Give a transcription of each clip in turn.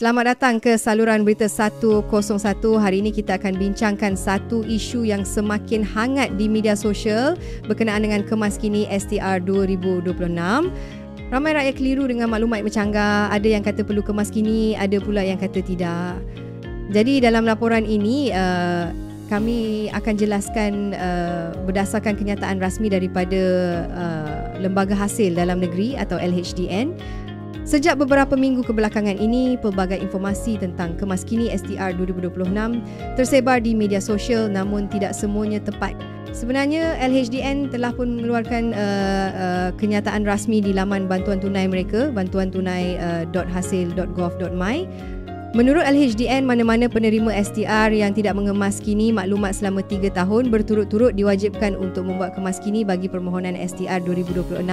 Selamat datang ke saluran Berita 101. Hari ini kita akan bincangkan satu isu yang semakin hangat di media sosial berkenaan dengan Kemaskini STR 2026. Ramai rakyat keliru dengan maklumat yang bercanggah. Ada yang kata perlu Kemaskini, ada pula yang kata tidak. Jadi dalam laporan ini kami akan jelaskan berdasarkan kenyataan rasmi daripada Lembaga Hasil Dalam Negeri atau LHDN. Sejak beberapa minggu kebelakangan ini, pelbagai informasi tentang Kemaskini STR 2026 tersebar di media sosial namun tidak semuanya tepat. Sebenarnya LHDN telah pun mengeluarkan kenyataan rasmi di laman bantuan tunai mereka, bantuantunai.hasil.gov.my. Menurut LHDN, mana-mana penerima STR yang tidak mengemaskini maklumat selama 3 tahun berturut-turut diwajibkan untuk membuat kemaskini bagi permohonan STR 2026.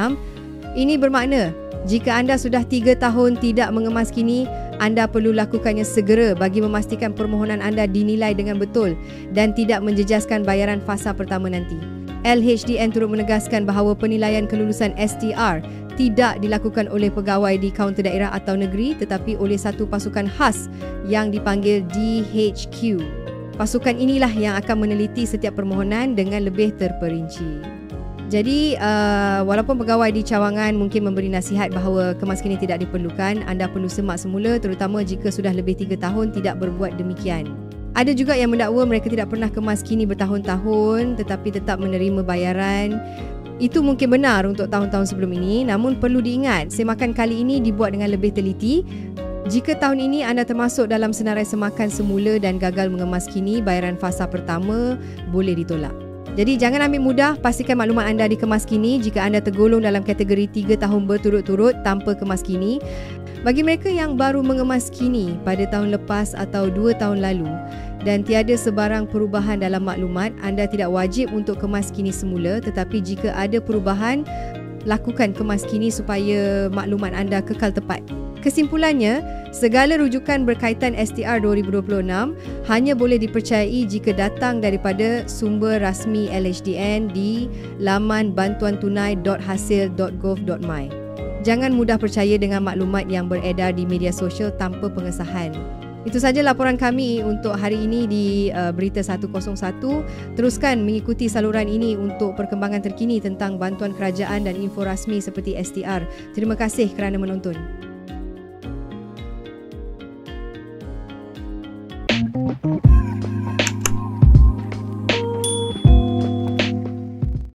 Ini bermakna jika anda sudah 3 tahun tidak mengemaskini, anda perlu lakukannya segera bagi memastikan permohonan anda dinilai dengan betul dan tidak menjejaskan bayaran fasa pertama nanti. LHDN turut menegaskan bahawa penilaian kelulusan STR tidak dilakukan oleh pegawai di kaunter daerah atau negeri tetapi oleh satu pasukan khas yang dipanggil DHQ. Pasukan inilah yang akan meneliti setiap permohonan dengan lebih terperinci. Jadi, walaupun pegawai di cawangan mungkin memberi nasihat bahawa kemaskini tidak diperlukan, anda perlu semak semula terutama jika sudah lebih 3 tahun tidak berbuat demikian. Ada juga yang mendakwa mereka tidak pernah kemaskini bertahun-tahun tetapi tetap menerima bayaran. Itu mungkin benar untuk tahun-tahun sebelum ini, namun perlu diingat, semakan kali ini dibuat dengan lebih teliti. Jika tahun ini anda termasuk dalam senarai semakan semula dan gagal mengemaskini, bayaran fasa pertama boleh ditolak. Jadi jangan ambil mudah, pastikan maklumat anda dikemaskini jika anda tergolong dalam kategori 3 tahun berturut-turut tanpa kemaskini. Bagi mereka yang baru mengemaskini pada tahun lepas atau 2 tahun lalu dan tiada sebarang perubahan dalam maklumat, anda tidak wajib untuk kemaskini semula, tetapi jika ada perubahan, lakukan kemaskini supaya maklumat anda kekal tepat. Kesimpulannya, segala rujukan berkaitan STR 2026 hanya boleh dipercayai jika datang daripada sumber rasmi LHDN di laman bantuantunai.hasil.gov.my. Jangan mudah percaya dengan maklumat yang beredar di media sosial tanpa pengesahan. Itu sahaja laporan kami untuk hari ini di Berita 101. Teruskan mengikuti saluran ini untuk perkembangan terkini tentang bantuan kerajaan dan info rasmi seperti STR. Terima kasih kerana menonton.